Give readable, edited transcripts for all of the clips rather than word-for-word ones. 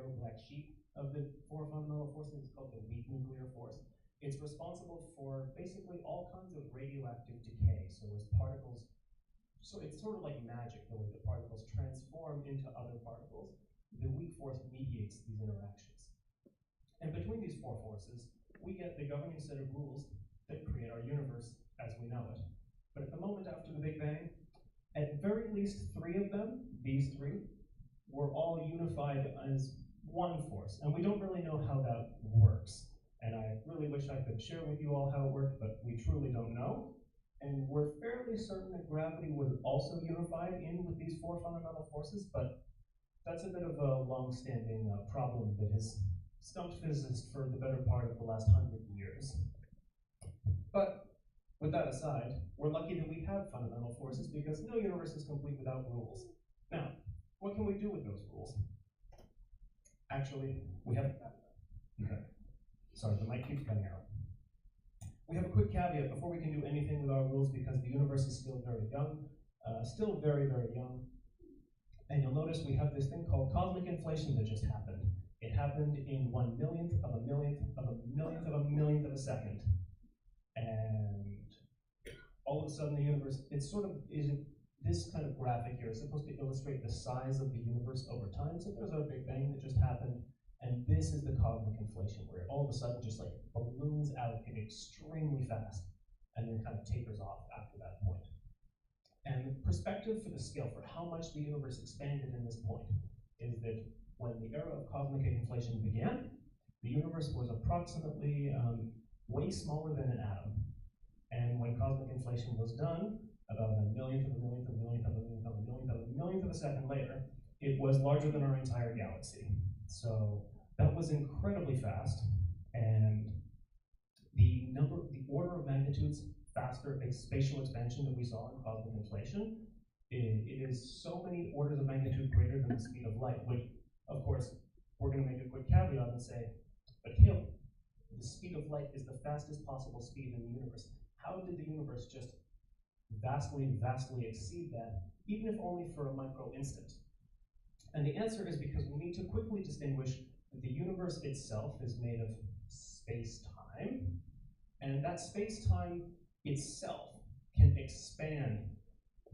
narrow black sheep of the four fundamental forces. It's called the weak nuclear force. It's responsible for basically all kinds of radioactive decay. So as particles, so it's sort of like magic, the way the particles transform into other particles. The weak force mediates these interactions. And between these four forces, we get the governing set of rules that create our universe as we know it. But at the moment after the Big Bang, at very least three of them, these three, were all unified as one force. And we don't really know how that works. And I really wish I could share with you all how it worked, but we truly don't know. And we're fairly certain that gravity was also unified in with these four fundamental forces, but that's a bit of a long-standing problem that has stumped physicists for the better part of the last 100 years. But with that aside, we're lucky that we have fundamental forces because no universe is complete without rules. Now, what can we do with those rules? Actually, we have, okay. Sorry, the mic keeps cutting out. We have a quick caveat before we can do anything with our rules because the universe is still very young, still very, very young. And you'll notice we have this thing called cosmic inflation that just happened. It happened in 1/1,000,000th of a millionth of a millionth of a millionth of a second. And all of a sudden the universe, it sort of is this kind of graphic here is supposed to illustrate the size of the universe over time. So there's our Big Bang that just happened. And this is the cosmic inflation where it all of a sudden just like balloons out extremely fast and then kind of tapers off after that point. And the perspective for the scale for how much the universe expanded in this point is that when the era of cosmic inflation began, the universe was approximately way smaller than an atom. And when cosmic inflation was done, about a millionth of a millionth of a millionth of a millionth of a millionth of a millionth of a second later, it was larger than our entire galaxy. So that was incredibly fast, and the order of magnitudes faster spatial expansion that we saw in cosmic inflation, it is so many orders of magnitude greater than the speed of light, which, of course, we're going to make a quick caveat and say, but Caleb, the speed of light is the fastest possible speed in the universe. How did the universe just vastly, vastly exceed that, even if only for a micro instant? And the answer is because we need to quickly distinguish that the universe itself is made of space-time, and that space-time itself can expand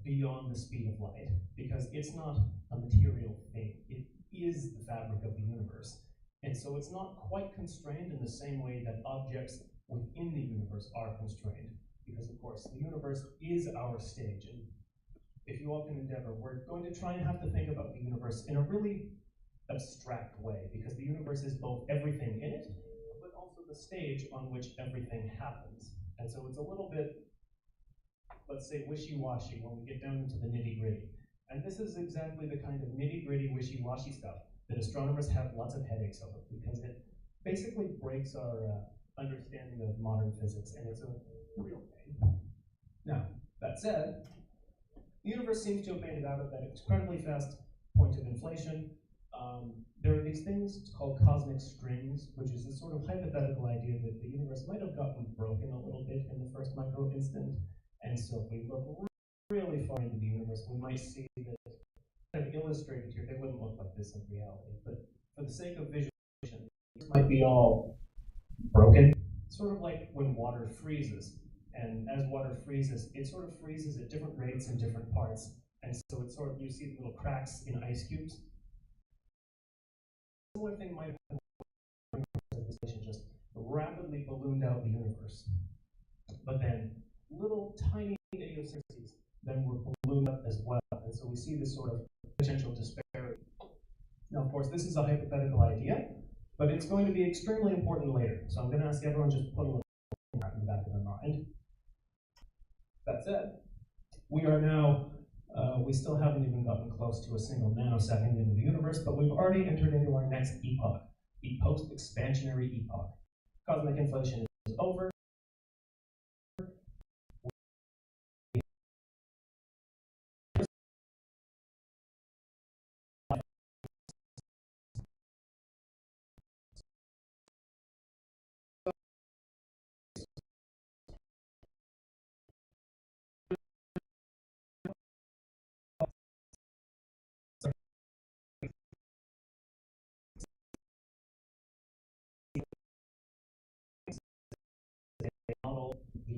beyond the speed of light because it's not a material thing. It is the fabric of the universe. And so it's not quite constrained in the same way that objects within the universe are constrained. Because of course, the universe is our stage. And if you all can endeavor, we're going to try and have to think about the universe in a really abstract way, because the universe is both everything in it, but also the stage on which everything happens. And so it's a little bit, let's say, wishy-washy when we get down into the nitty-gritty. And this is exactly the kind of nitty-gritty, wishy-washy stuff that astronomers have lots of headaches over, because it basically breaks our understanding of modern physics, and it's a real pain. Now, that said, the universe seems to have made it out of that incredibly fast point of inflation. There are these things called cosmic strings, which is this sort of hypothetical idea that the universe might have gotten broken a little bit in the first micro instant. And so if we look really far into the universe, we might see that kind of illustrated here. They wouldn't look like this in reality, but for the sake of visualization, this might be all broken, sort of like when water freezes. And as water freezes, it sort of freezes at different rates in different parts. And so it's sort of, you see little cracks in ice cubes. A similar thing might happen when this just rapidly ballooned out the universe. But then little tiny idiosyncrasies then were ballooned up as well. And so we see this sort of potential disparity. Now, of course, this is a hypothetical idea, but it's going to be extremely important later. So I'm going to ask everyone just to put a little in the back of their mind. That said, we are now, we still haven't even gotten close to a single nanosecond into the universe, but we've already entered into our next epoch, the post-expansionary epoch. Cosmic inflation is over.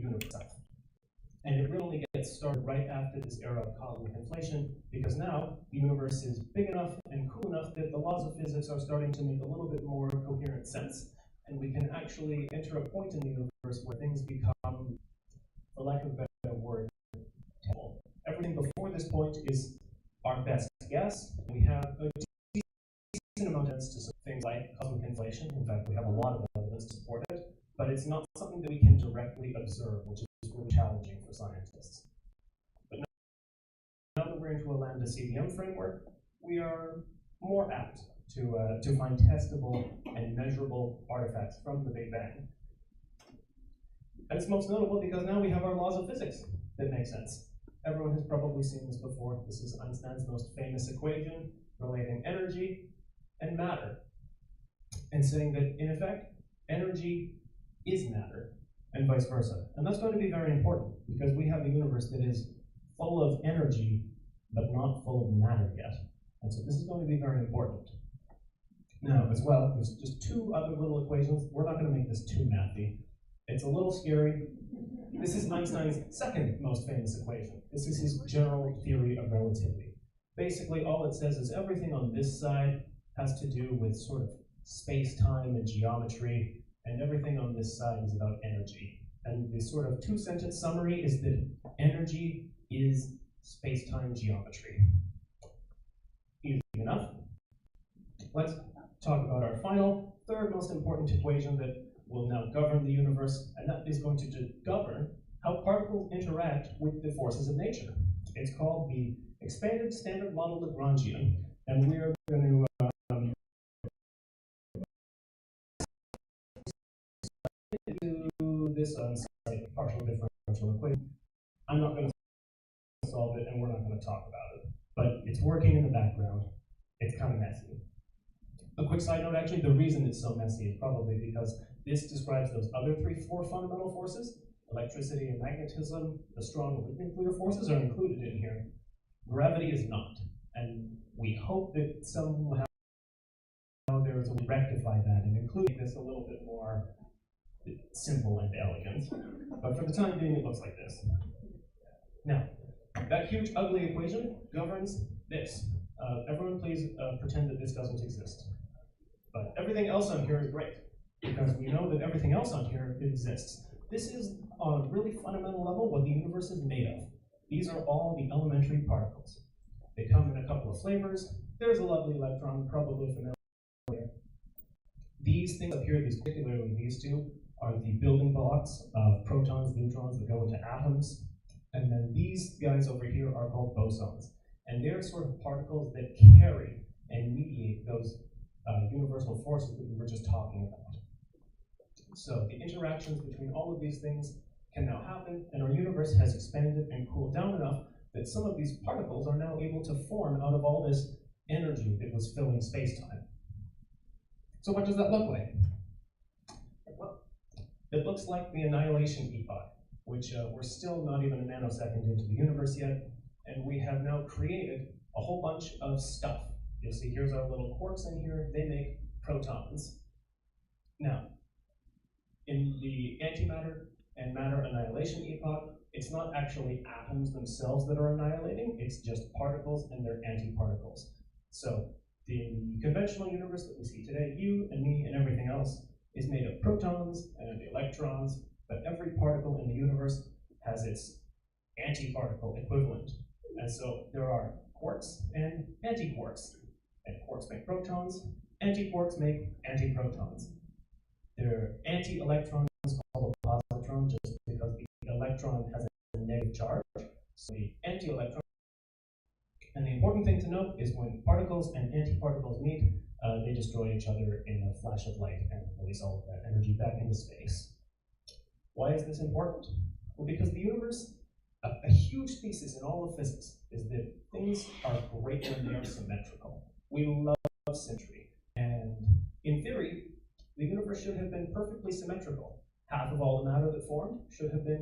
universe itself. And it really only gets started right after this era of cosmic inflation, because now the universe is big enough and cool enough that the laws of physics are starting to make a little bit more coherent sense. And we can actually enter a point in the universe where things become, for lack of a better word, tenable. Everything before this point is our best guess. We have a decent amount of evidence to support things like cosmic inflation. In fact, we have a lot of evidence to support it, but it's not something that we can directly observe, which is really challenging for scientists. But now that we're into a lambda CDM framework, we are more apt to find testable and measurable artifacts from the Big Bang. And it's most notable because now we have our laws of physics that make sense. Everyone has probably seen this before. This is Einstein's most famous equation relating energy and matter, and saying that, in effect, energy is matter, and vice versa. And that's going to be very important, because we have a universe that is full of energy, but not full of matter yet. And so this is going to be very important. Now, as well, there's just two other little equations. We're not going to make this too mathy. It's a little scary. This is Einstein's second most famous equation. This is his general theory of relativity. Basically, all it says is everything on this side has to do with sort of space-time and geometry, and everything on this side is about energy. And the sort of two-sentence summary is that energy is space-time geometry. Easy enough. Let's talk about our final, third most important equation that will now govern the universe, and that is going to govern how particles interact with the forces of nature. It's called the Expanded Standard Model Lagrangian, and we are going to do this partial differential equation. I'm not going to solve it, and we're not going to talk about it, but it's working in the background. It's kind of messy. A quick side note, actually, the reason it's so messy is probably because this describes those other four fundamental forces. Electricity and magnetism, the strong and weak nuclear forces are included in here. Gravity is not, and we hope that somehow there is a way to rectify that and include this a little bit more simple and elegant. But for the time being, it looks like this. Now, that huge, ugly equation governs this. Everyone please pretend that this doesn't exist. But everything else on here is great, because we know that everything else on here exists. This is, on a really fundamental level, what the universe is made of. These are all the elementary particles. They come in a couple of flavors. There's a lovely electron, probably familiar. These things up here, particularly these two, are the building blocks of protons, neutrons that go into atoms. And then these guys over here are called bosons. And they're sort of particles that carry and mediate those universal forces that we were just talking about. So the interactions between all of these things can now happen, and our universe has expanded and cooled down enough that some of these particles are now able to form out of all this energy that was filling space-time. So what does that look like? Well, it looks like the annihilation epoch, which we're still not even a nanosecond into the universe yet, and we have now created a whole bunch of stuff. You'll see here's our little quarks in here. They make protons. Now, in the antimatter and matter annihilation epoch, it's not actually atoms themselves that are annihilating, it's just particles and their antiparticles. So the conventional universe that we see today, you and me and everything else, is made of protons and electrons, but every particle in the universe has its antiparticle equivalent. And so there are quarks and antiquarks. And quarks make protons, antiquarks make antiprotons. They're anti-electrons called a positron just because the electron has a negative charge. So the anti-electron. And the important thing to note is when particles and antiparticles meet, they destroy each other in a flash of light and release all of that energy back into space. Why is this important? Well, because the universe, a huge thesis in all of physics is that things are great when they are symmetrical. We love symmetry. And in theory, the universe should have been perfectly symmetrical. Half of all the matter that formed should have been